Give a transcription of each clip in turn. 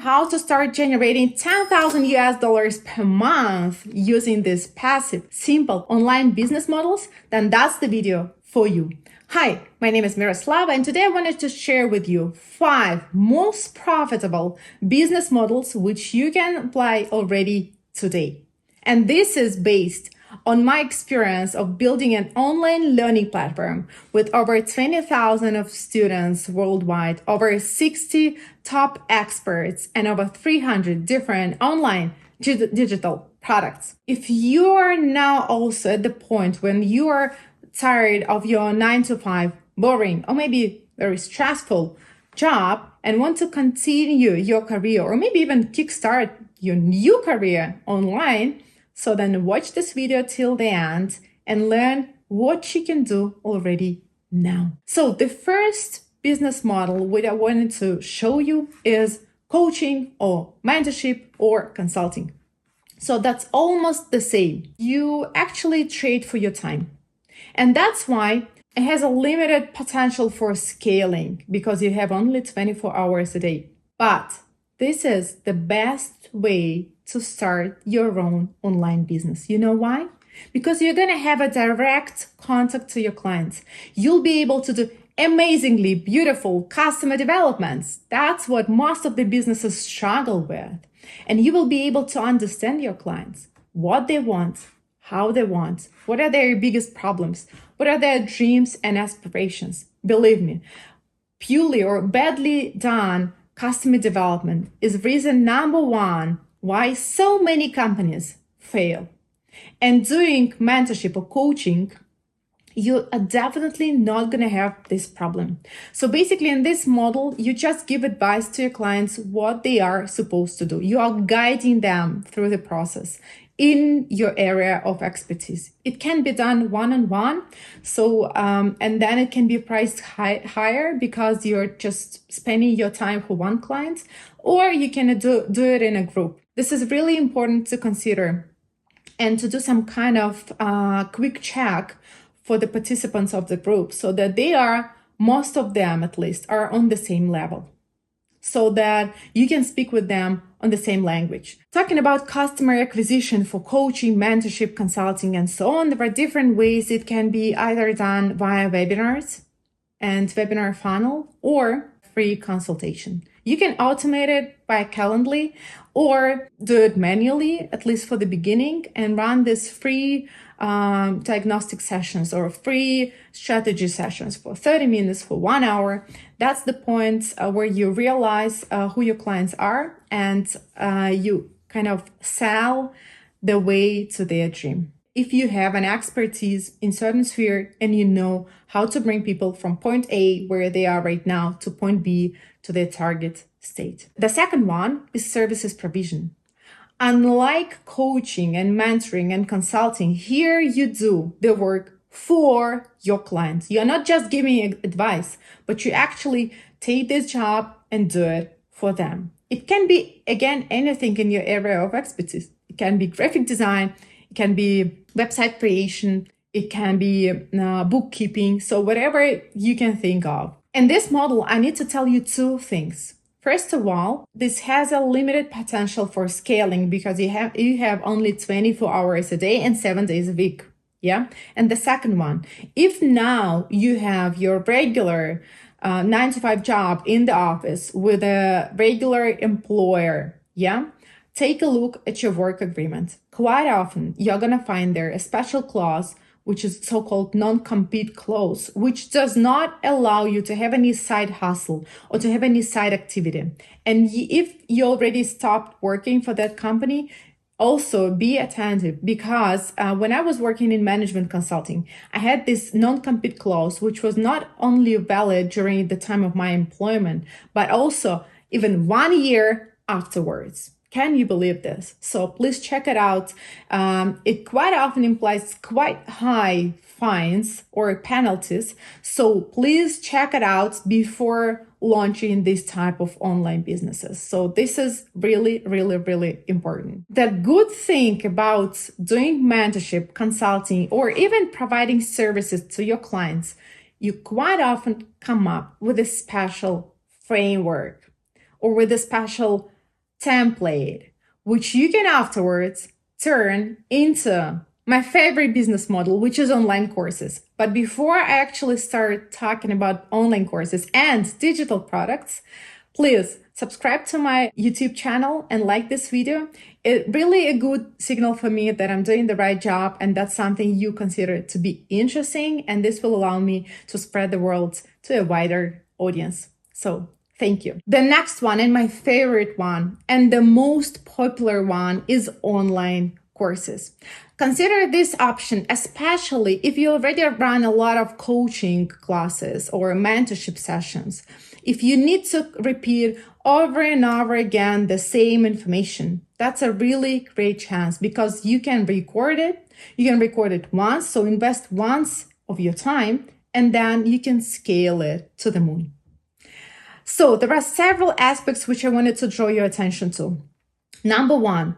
how to start generating 10,000 US dollars per month using these passive, simple online business models, then that's the video for you. Hi, my name is Miroslava, and today I wanted to share with you 5 most profitable business models which you can apply already today. And this is based on my experience of building an online learning platform with over 20,000 of students worldwide, over 60 top experts, and over 300 different online digital products. If you are now also at the point when you are tired of your 9-to-5 boring or maybe very stressful job and want to continue your career or maybe even kickstart your new career online, so then watch this video till the end and learn what you can do already now. So the first business model which I wanted to show you is coaching or mentorship or consulting. So that's almost the same. You actually trade for your time. And that's why it has a limited potential for scaling because you have only 24 hours a day. But this is the best way to start your own online business. You know why? Because you're going to have a direct contact to your clients. You'll be able to do amazingly beautiful customer developments. That's what most of the businesses struggle with. And you will be able to understand your clients, what they want, how they want, what are their biggest problems, what are their dreams and aspirations. Believe me, purely or badly done customer development is reason number 1 why so many companies fail. And doing mentorship or coaching, you are definitely not going to have this problem. So basically in this model, you just give advice to your clients what they are supposed to do. You are guiding them through the process in your area of expertise. It can be done one-on-one. So, and then it can be priced higher because you're just spending your time for one client, or you can do it in a group. This is really important to consider and to do some kind of quick check for the participants of the group so that they are, most of them at least, are on the same level, so that you can speak with them on the same language. Talking about customer acquisition for coaching, mentorship, consulting, and so on, there are different ways it can be either done via webinars and webinar funnel or free consultation. You can automate it by Calendly or do it manually, at least for the beginning, and run this free diagnostic sessions or free strategy sessions for 30 minutes, for 1 hour. That's the point where you realize who your clients are and you kind of sell the way to their dream. If you have an expertise in certain sphere and you know how to bring people from point A, where they are right now, to point B, to their target state. The second one is services provision. Unlike coaching and mentoring and consulting, here you do the work for your clients. You're not just giving advice, but you actually take this job and do it for them. It can be, again, anything in your area of expertise. It can be graphic design, it can be website creation, it can be bookkeeping, so whatever you can think of. In this model, I need to tell you 2 things. First of all, this has a limited potential for scaling because you have only 24 hours a day and 7 days a week. Yeah. And the second one, if now you have your regular 9-to-5 job in the office with a regular employer, yeah, take a look at your work agreement. Quite often, you're going to find there a special clause, which is so-called non-compete clause, which does not allow you to have any side hustle or to have any side activity. And if you already stopped working for that company, also be attentive, because when I was working in management consulting, I had this non-compete clause, which was not only valid during the time of my employment, but also even 1 year afterwards. Can you believe this? So please check it out. It quite often implies quite high fines or penalties. So please check it out before launching this type of online businesses. So this is really, really, really important. The good thing about doing mentorship, consulting, or even providing services to your clients, you quite often come up with a special framework or with a special template, which you can afterwards turn into my favorite business model, which is online courses. But before I actually start talking about online courses and digital products, please subscribe to my YouTube channel and like this video. It's really a good signal for me that I'm doing the right job and that's something you consider to be interesting. And this will allow me to spread the word to a wider audience. So thank you. The next one and my favorite one and the most popular one is online courses. Consider this option, especially if you already run a lot of coaching classes or mentorship sessions. If you need to repeat over and over again the same information, that's a really great chance because you can record it. You can record it once, so invest once of your time, and then you can scale it to the moon. So there are several aspects which I wanted to draw your attention to. Number one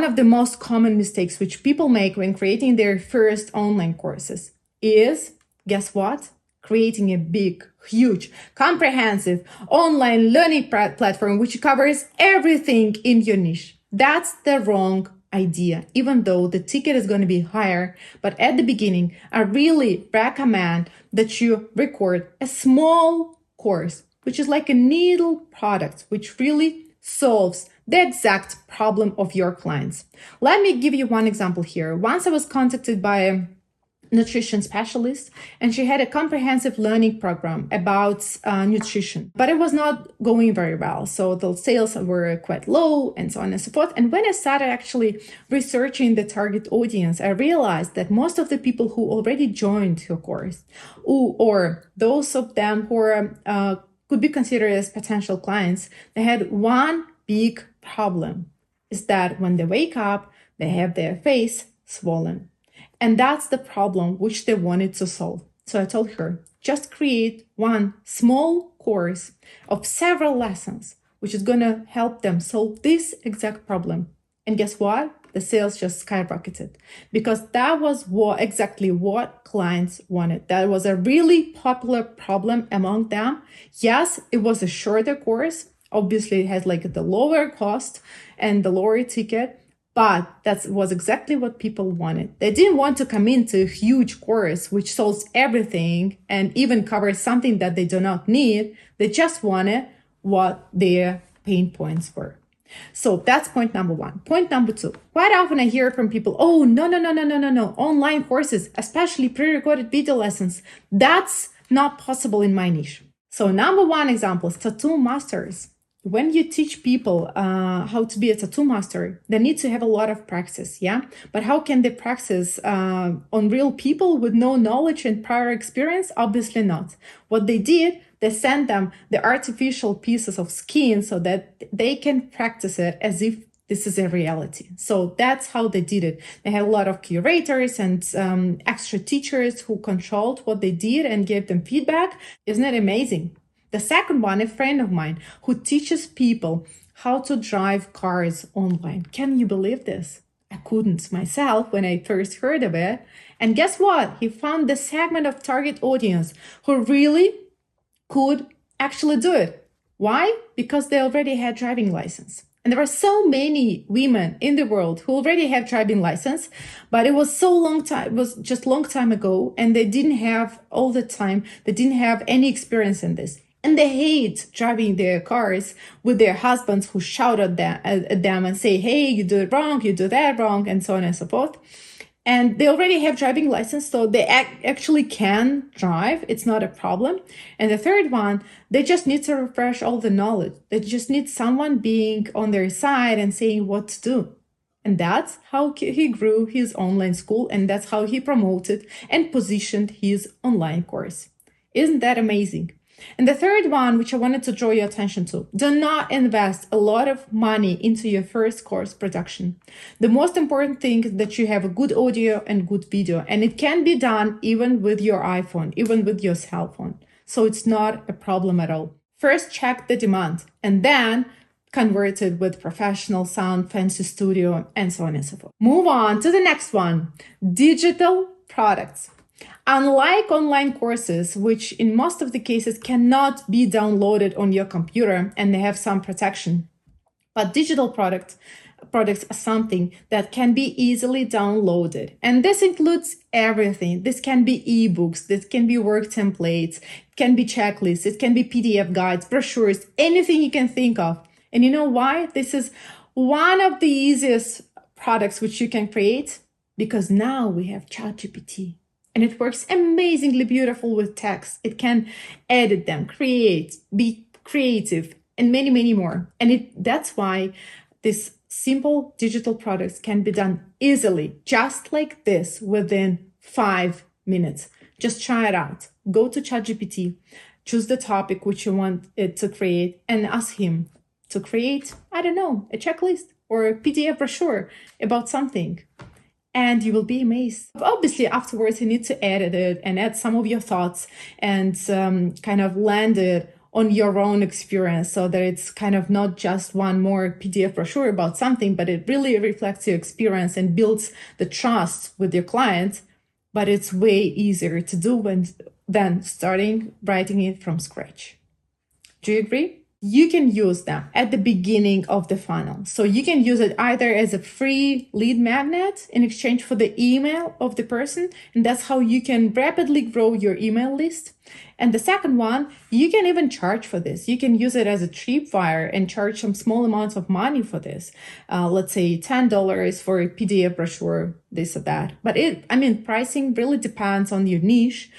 of the most common mistakes which people make when creating their first online courses is, guess what? Creating a big, huge, comprehensive online learning platform which covers everything in your niche. That's the wrong idea, even though the ticket is going to be higher. But at the beginning, I really recommend that you record a small course, which is like a needle product, which really solves the exact problem of your clients. Let me give you one example here. Once I was contacted by a nutrition specialist and she had a comprehensive learning program about nutrition, but it was not going very well. So the sales were quite low and so on and so forth. And when I started actually researching the target audience, I realized that most of the people who already joined her course or those of them who are could be considered as potential clients, they had one big problem, is that when they wake up, they have their face swollen. And that's the problem which they wanted to solve. So I told her, just create one small course of several lessons, which is going to help them solve this exact problem. And guess what? The sales just skyrocketed because that was exactly what clients wanted. That was a really popular problem among them. Yes, it was a shorter course. Obviously, it has like the lower cost and the lower ticket, but that was exactly what people wanted. They didn't want to come into a huge course which solves everything and even covers something that they do not need. They just wanted what their pain points were. So that's point number one. Point number two, quite often I hear from people, oh, no. Online courses, especially pre-recorded video lessons, that's not possible in my niche. So number one example is tattoo masters. When you teach people how to be a tattoo master, they need to have a lot of practice, yeah? But how can they practice on real people with no knowledge and prior experience? Obviously not. What they did, they sent them the artificial pieces of skin so that they can practice it as if this is a reality. So that's how they did it. They had a lot of curators and extra teachers who controlled what they did and gave them feedback. Isn't it amazing? The second one, a friend of mine who teaches people how to drive cars online. Can you believe this? I couldn't myself when I first heard of it. And guess what? He found the segment of target audience who really could actually do it. Why? Because they already had driving license. And there are so many women in the world who already have driving license, but it was it was just long time ago, and they didn't have all the time, they didn't have any experience in this. And they hate driving their cars with their husbands who shout at them and say, hey, you do it wrong, you do that wrong, and so on and so forth. And they already have driving license, so they actually can drive. It's not a problem. And the third one, they just need to refresh all the knowledge. They just need someone being on their side and saying what to do. And that's how he grew his online school, and that's how he promoted and positioned his online course. Isn't that amazing? And the third one, which I wanted to draw your attention to, do not invest a lot of money into your first course production. The most important thing is that you have a good audio and good video, and it can be done even with your iPhone, even with your cell phone. So it's not a problem at all. First, check the demand and then convert it with professional sound, fancy studio, and so on and so forth. Move on to the next one, digital products. Unlike online courses, which in most of the cases cannot be downloaded on your computer and they have some protection, But digital products are something that can be easily downloaded. And this includes everything. This can be ebooks, this can be work templates, it can be checklists, it can be PDF guides, brochures, anything you can think of. And you know why? This is one of the easiest products which you can create, because now we have ChatGPT. And it works amazingly beautiful with text. It can edit them, create, be creative, and many, many more. And that's why these simple digital products can be done easily, just like this, within 5 minutes. Just try it out. Go to ChatGPT, choose the topic which you want it to create, and ask him to create, I don't know, a checklist or a PDF brochure about something. And you will be amazed. Obviously, afterwards, you need to edit it and add some of your thoughts and kind of land it on your own experience, so that it's kind of not just one more PDF brochure about something, but it really reflects your experience and builds the trust with your client. But it's way easier to do than starting writing it from scratch. Do you agree? You can use them at the beginning of the funnel. So you can use it either as a free lead magnet in exchange for the email of the person. And that's how you can rapidly grow your email list. And the second one, you can even charge for this. You can use it as a tripwire and charge some small amounts of money for this. Let's say $10 for a PDF brochure, this or that. But pricing really depends on your niche.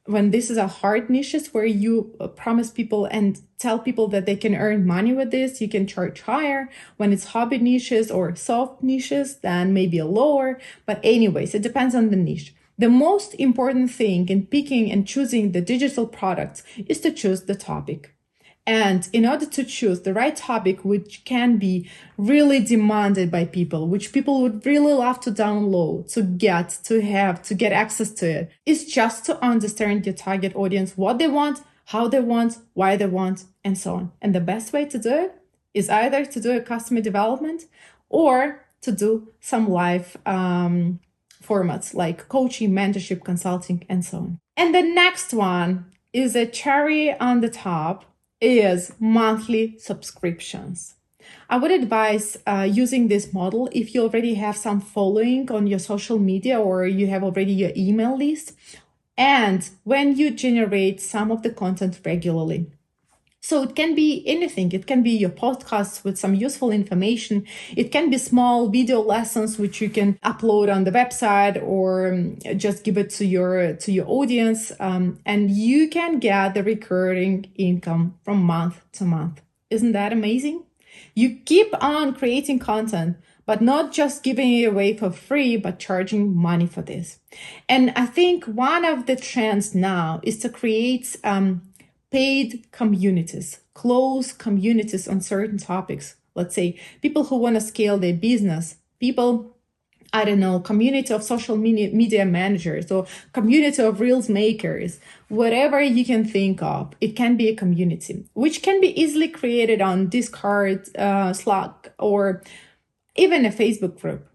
When this is a hard niches where you promise people and tell people that they can earn money with this, you can charge higher. When it's hobby niches or soft niches, then maybe a lower. But anyways, it depends on the niche. The most important thing in picking and choosing the digital products is to choose the topic. And in order to choose the right topic, which can be really demanded by people, which people would really love to download, to get access to it, is just to understand your target audience, what they want, how they want, why they want, and so on. And the best way to do it is either to do a customer development or to do some live formats like coaching, mentorship, consulting, and so on. And the next one is a cherry on the top, is monthly subscriptions. I would advise using this model if you already have some following on your social media or you have already your email list, and when you generate some of the content regularly. So it can be anything. It can be your podcasts with some useful information. It can be small video lessons which you can upload on the website or just give it to your audience, and you can get the recurring income from month to month. Isn't that amazing? You keep on creating content, but not just giving it away for free, but charging money for this. And I think one of the trends now is to create paid communities, close communities on certain topics. Let's say people who want to scale their business, community of social media managers or community of reels makers, whatever you can think of. It can be a community, which can be easily created on Discord, Slack, or even a Facebook group.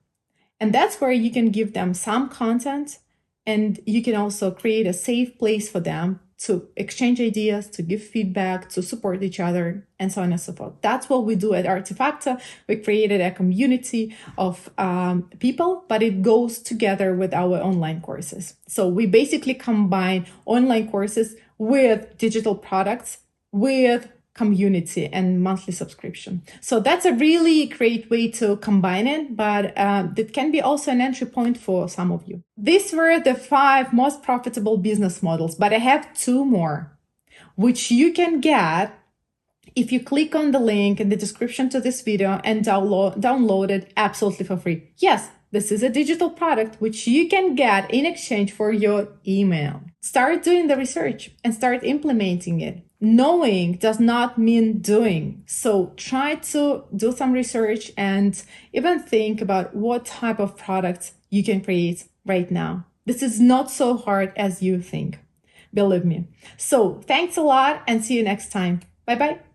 And that's where you can give them some content, and you can also create a safe place for them to exchange ideas, to give feedback, to support each other, and so on and so forth. That's what we do at Artifactor. We created a community of people, but it goes together with our online courses. So we basically combine online courses with digital products, with community and monthly subscription. So that's a really great way to combine it, but it can be also an entry point for some of you. These were the 5 most profitable business models, but I have 2 more, which you can get if you click on the link in the description to this video and download it absolutely for free. Yes, this is a digital product which you can get in exchange for your email. Start doing the research and start implementing it. Knowing does not mean doing. So try to do some research and even think about what type of products you can create right now. This is not so hard as you think. Believe me. So thanks a lot and see you next time. Bye-bye.